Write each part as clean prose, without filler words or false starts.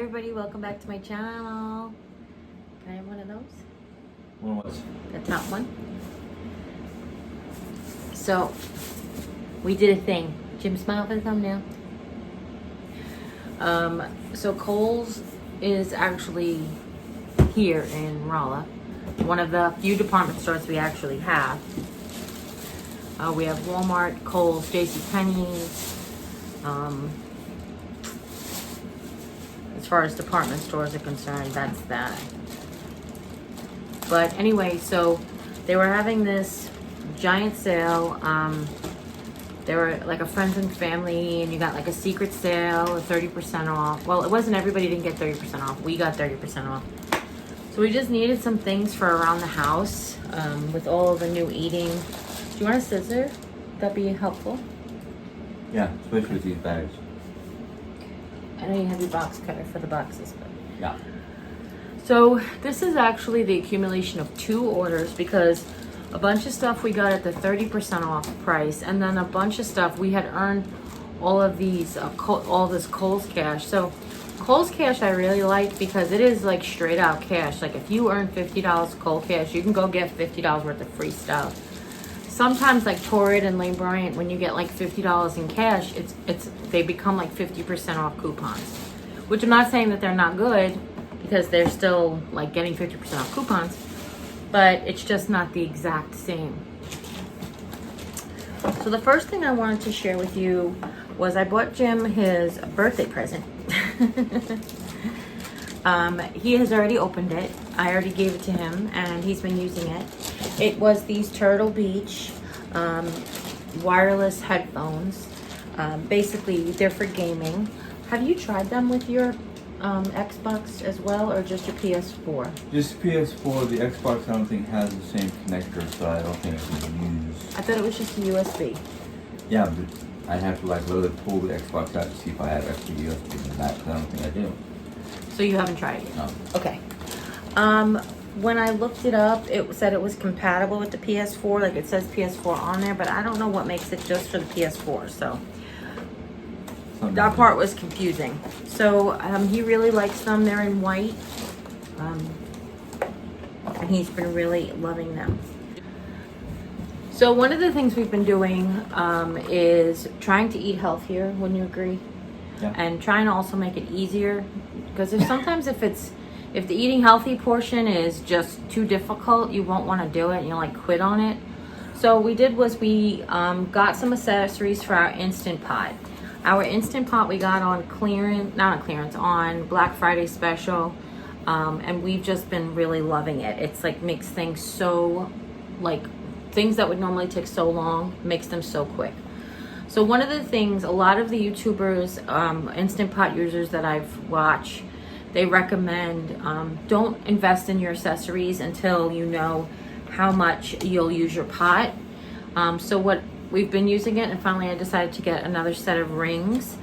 everybody, welcome back to my channel. Can I have one of those? One was. The top one. So, we did a thing. Jim, smile for the thumbnail. So Kohl's is actually here in Rolla. One of the few department stores we actually have. We have Walmart, Kohl's, JCPenney's. As far as department stores are concerned, that's that. But anyway, so they were having this giant sale. They were like a friends and family, and you got like a secret sale of 30% off. Well, it wasn't everybody didn't get 30% off. We got 30% off. So we just needed some things for around the house with all the new eating. Do you want a scissor? Would that be helpful? Yeah, especially with these bags. I know you have your box cutter for the boxes, but Yeah. so this is actually the accumulation of 2 orders because a bunch of stuff we got at the 30% off price, and then a bunch of stuff we had earned all of these all this Kohl's cash. So Kohl's cash I really like because it is like straight out cash. Like if you earn $50 Kohl cash, you can go get $50 worth of free stuff. Sometimes like Torrid and Lane Bryant, when you get like $50 in cash, they become like 50% off coupons. Which I'm not saying that they're not good, because they're still like getting 50% off coupons, but it's just not the exact same. So the first thing I wanted to share with you was I bought Jim his birthday present. He has already opened it. I already gave it to him and he's been using it. It was these Turtle Beach wireless headphones. Basically, they're for gaming. Have you tried them with your Xbox as well, or just your PS4? Just PS4. The Xbox I don't think has the same connector, so I don't think I can use. I thought it was just a USB. Yeah, but I have to like literally pull the Xbox out to see if I have extra USB in that. I don't think I do. So you haven't tried it? No. Okay. When I looked it up, it said it was compatible with the PS4. Like it says PS4 on there, but I don't know what makes it just for the PS4. So that part was confusing. So he really likes them. They're in white. And he's been really loving them. So one of the things we've been doing is trying to eat healthier, wouldn't you agree? Yeah. And trying to also make it easier. Because if the eating healthy portion is just too difficult, you won't want to do it and you'll like quit on it. So what we did was we got some accessories for our Instant Pot. Our Instant Pot we got on clearance, not on clearance, on Black Friday special. And we've just been really loving it. It's like makes things so, like things that would normally take so long, makes them so quick. So one of the things, a lot of the YouTubers, Instant Pot users that I've watched, they recommend don't invest in your accessories until you know how much you'll use your pot. So what we've been using it, and finally I decided to get another set of rings.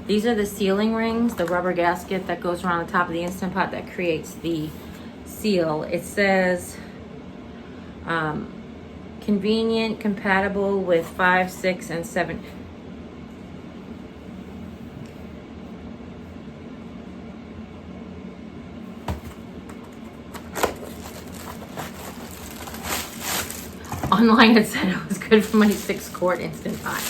These are the sealing rings, the rubber gasket that goes around the top of the Instant Pot that creates the seal. It says convenient, compatible with 5, 6, and 7. Online it said it was good for my 6-quart Instant Pot.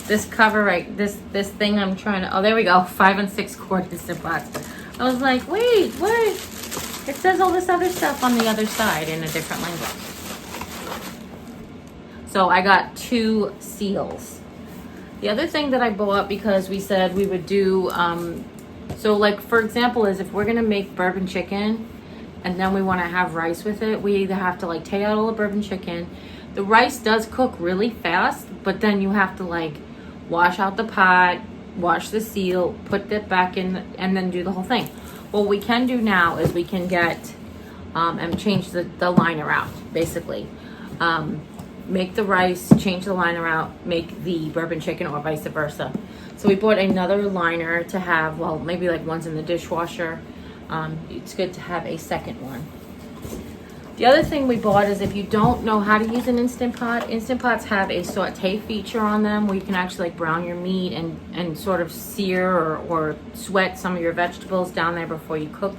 This cover right, this thing I'm trying to, oh there we go, 5 and 6-quart Instant Pots. I was like, wait, what? It says all this other stuff on the other side in a different language. So I got 2 seals. The other thing that I bought, because we said we would do, so like for example is if we're gonna make bourbon chicken, and then we want to have rice with it, we either have to like take out all the bourbon chicken. The rice does cook really fast, but then you have to like wash out the pot, wash the seal, put it back in, and then do the whole thing. What we can do now is we can get and change the liner out, basically. Make the rice, change the liner out, make the bourbon chicken, or vice versa. So we bought another liner to have, well, maybe like one's in the dishwasher. It's good to have a second one. The other thing we bought is if you don't know how to use an Instant Pot, Instant Pots have a saute feature on them where you can actually like brown your meat and sort of sear or sweat some of your vegetables down there before you cook.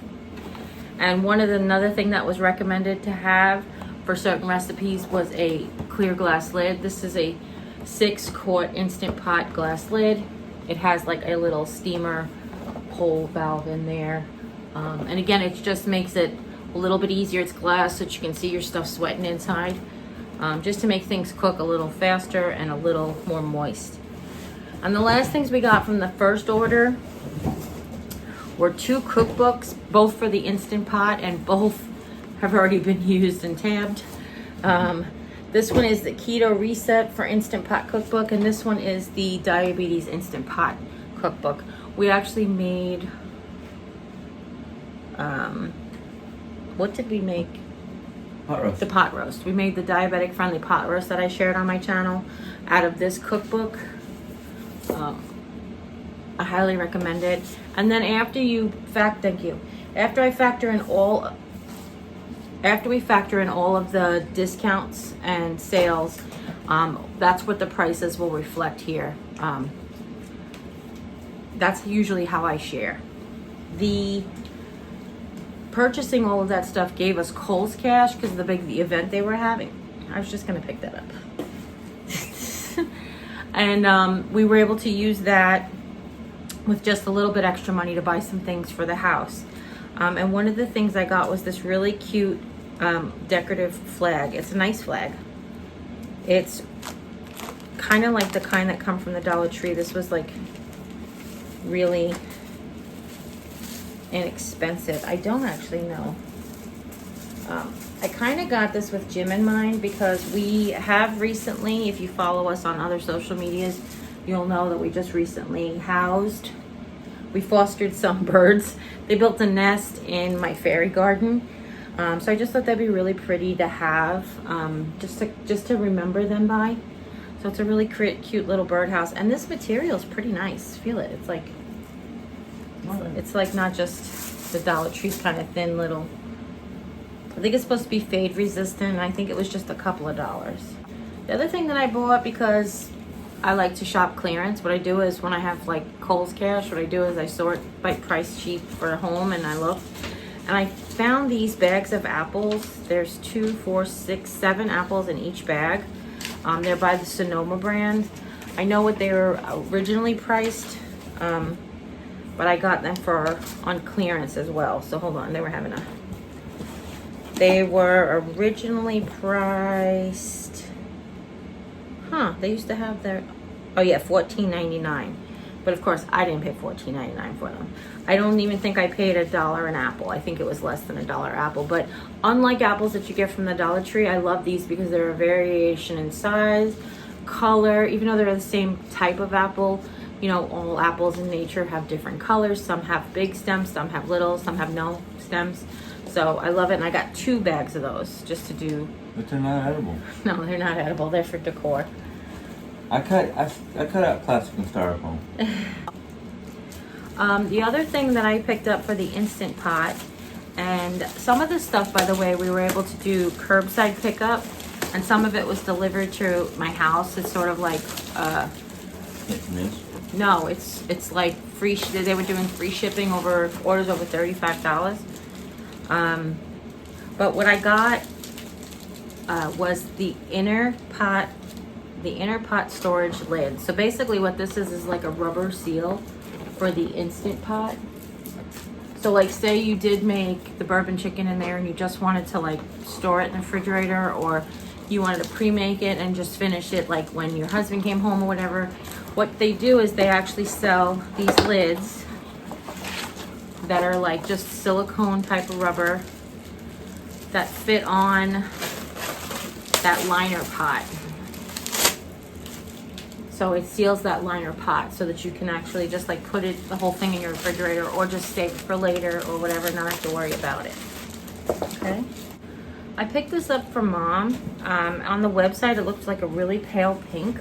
And another thing that was recommended to have for certain recipes was a clear glass lid. This is a 6-quart Instant Pot glass lid. It has like a little steamer hole valve in there. And again, it just makes it a little bit easier. It's glass so that you can see your stuff sweating inside. Just to make things cook a little faster and a little more moist. And the last things we got from the first order were 2 cookbooks, both for the Instant Pot, and both have already been used and tabbed. This one is the Keto Reset for Instant Pot cookbook, and this one is the Diabetes Instant Pot cookbook. We actually made, what did we make? Pot roast. The pot roast. We made the diabetic friendly pot roast that I shared on my channel out of this cookbook. I highly recommend it. And then after we factor in all of the discounts and sales, that's what the prices will reflect here. That's usually how I share. The purchasing all of that stuff gave us Kohl's cash because of the big event they were having. I was just gonna pick that up. And we were able to use that with just a little bit extra money to buy some things for the house. And one of the things I got was this really cute decorative flag. It's a nice flag. It's kind of like the kind that come from the Dollar Tree. This was like really inexpensive. I don't actually know. I kind of got this with Jim in mind because we have recently, if you follow us on other social medias, you'll know that we just recently we fostered some birds. They built a nest in my fairy garden. So I just thought that'd be really pretty to have, just to remember them by. So it's a really cute little birdhouse, and this material is pretty nice. Feel it. It's like not just the Dollar Tree kind of thin little. I think it's supposed to be fade resistant, and I think it was just a couple of dollars. The other thing that I bought, because I like to shop clearance, what I do is when I have like Kohl's cash, what I do is I sort by price cheap for home, and I look. And I found these bags of apples. There's 2, 4, 6, 7 apples in each bag. They're by the Sonoma brand. I know what they were originally priced, but I got them on clearance as well. So hold on, they were originally priced, they used to have $14.99. But of course, I didn't pay $14.99 for them. I don't even think I paid $1 an apple. I think it was less than $1 apple. But unlike apples that you get from the Dollar Tree, I love these because they're a variation in size, color. Even though they're the same type of apple, you know, all apples in nature have different colors. Some have big stems, some have little, some have no stems. So I love it, and I got 2 bags of those just to do. But they're not edible. No, they're not edible. They're for decor. I cut out plastic and styrofoam. The other thing that I picked up for the Instant Pot, and some of this stuff, by the way, we were able to do curbside pickup, and some of it was delivered to my house. It's sort of like, no, it's like free. They were doing free shipping over orders over $35. But what I got was the inner pot storage lid. So basically what this is like a rubber seal for the Instant Pot. So like say you did make the bourbon chicken in there and you just wanted to like store it in the refrigerator, or you wanted to pre-make it and just finish it like when your husband came home or whatever. What they do is they actually sell these lids that are like just silicone type of rubber that fit on that liner pot. So it seals that liner pot so that you can actually just like put the whole thing in your refrigerator, or just save it for later or whatever, not have to worry about it. Okay. I picked this up for Mom. On the website, it looks like a really pale pink.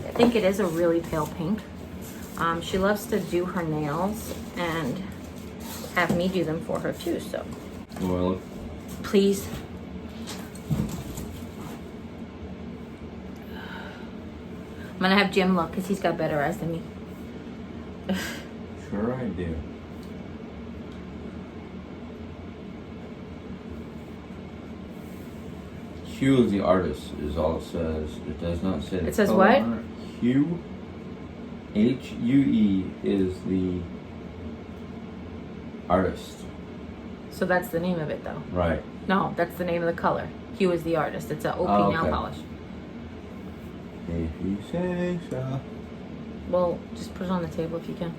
I think it is a really pale pink. She loves to do her nails and have me do them for her too, so. Well, Please. I'm gonna have Jim look because he's got better eyes than me. Sure I do. Hugh is the artist, is all it says. It does not say the It says color what? on it. Hue, Hue is the artist. So that's the name of it, though. Right. No, that's the name of the color. Hue is the artist. It's a OP nail polish. If you say so. Well, just put it on the table if you can.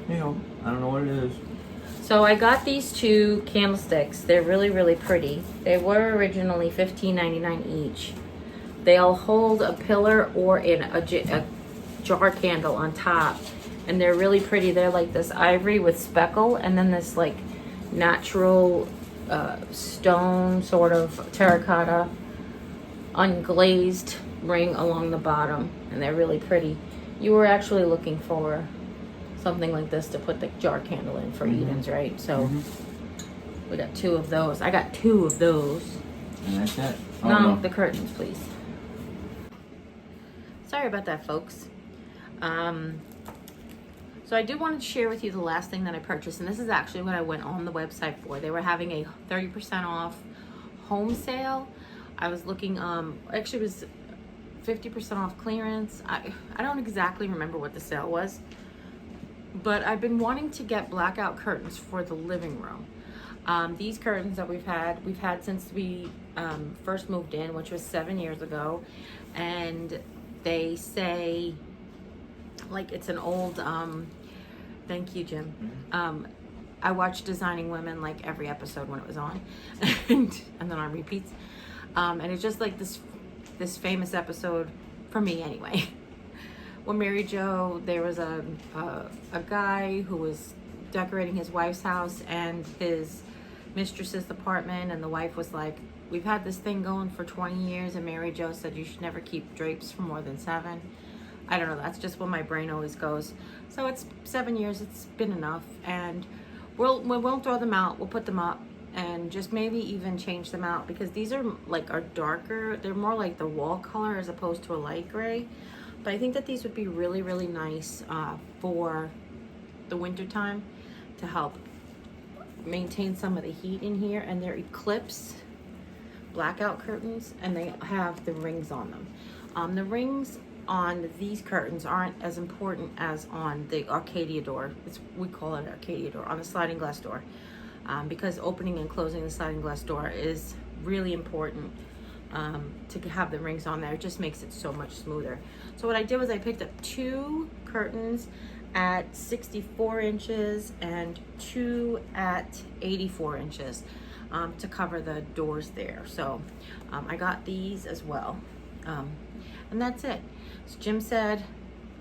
You know, I don't know what it is. So I got these two candlesticks. They're really, really pretty. They were originally $15.99 each. They'll hold a pillar or in a jar candle on top. And they're really pretty. They're like this ivory with speckle and then this like natural stone sort of terracotta unglazed ring along the bottom. And they're really pretty. You were actually looking for something like this to put the jar candle in for Eden's, right? So we got two of those. I got two of those. And that's it? Oh, No, the curtains, please. Sorry about that, folks. So I do want to share with you the last thing that I purchased, and this is actually what I went on the website for. They were having a 30% off home sale. I was looking, actually it was 50% off clearance. I don't exactly remember what the sale was, but I've been wanting to get blackout curtains for the living room. These curtains that we've had since we first moved in, which was 7 years ago, and they say, like, it's an old, thank you, Jim. I watched Designing Women like every episode when it was on, and then on repeats. And it's just like this famous episode, for me anyway. When Mary Jo, there was a guy who was decorating his wife's house and his mistress's apartment, and the wife was like, we've had this thing going for 20 years, and Mary Jo said you should never keep drapes for more than 7. I don't know, that's just where my brain always goes. So it's 7 years, it's been enough, and we won't throw them out, we'll put them up, and just maybe even change them out, because these are darker, they're more like the wall color as opposed to a light gray. But I think that these would be really, really nice for the winter time to help maintain some of the heat in here. And they're Eclipse blackout curtains, and they have the rings on them. The rings on these curtains aren't as important as on the Arcadia door. We call it Arcadia door, on the sliding glass door, because opening and closing the sliding glass door is really important. To have the rings on there, it just makes it so much smoother. So what I did was I picked up 2 curtains at 64 inches and 2 at 84 inches to cover the doors there. So I got these as well, and that's it. So Jim said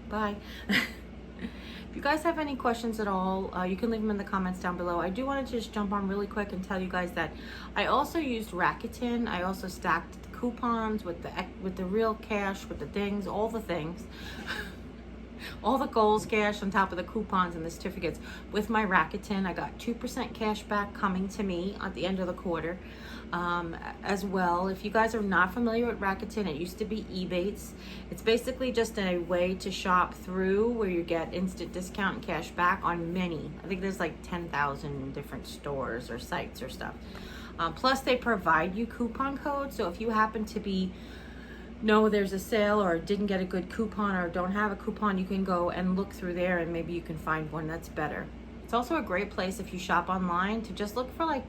bye. If you guys have any questions at all, you can leave them in the comments down below. I do want to just jump on really quick and tell you guys that I also used Rakuten. I also stacked the coupons with the real cash, with the things, all the things. All the Kohl's cash on top of the coupons and the certificates with my Rakuten. I got 2% cash back coming to me at the end of the quarter as well. If you guys are not familiar with Rakuten, it used to be Ebates. It's basically just a way to shop through where you get instant discount and cash back on many. I think there's like 10,000 different stores or sites or stuff. Plus they provide you coupon codes. So if you happen to know there's a sale or didn't get a good coupon or don't have a coupon, you can go and look through there and maybe you can find one that's better. It's also a great place if you shop online to just look for, like,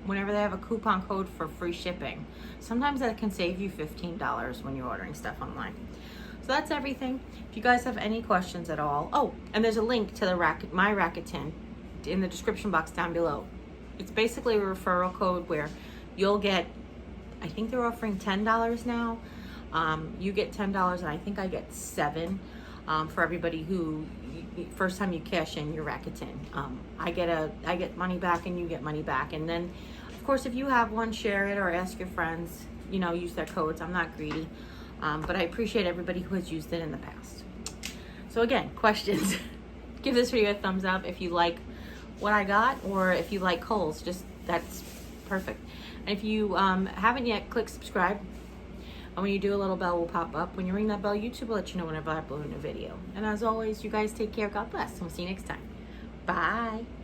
whenever they have a coupon code for free shipping. Sometimes that can save you $15 when you're ordering stuff online. So that's everything. If you guys have any questions at all, oh, and there's a link to my Rakuten in the description box down below. It's basically a referral code where you'll get, I think they're offering $10 now. You get $10 and I think I get $7 for everybody who first time you cash in your Rakuten. I get money back and you get money back. And then of course if you have one, share it or ask your friends, use their codes. I'm not greedy, but I appreciate everybody who has used it in the past. So again, questions. Give this video a thumbs up if you like what I got, or if you like Kohl's, just that's perfect. And if you haven't yet, click subscribe. And when you do, a little bell will pop up. When you ring that bell, YouTube will let you know whenever I upload a new video. And as always, you guys take care. God bless. And we'll see you next time. Bye.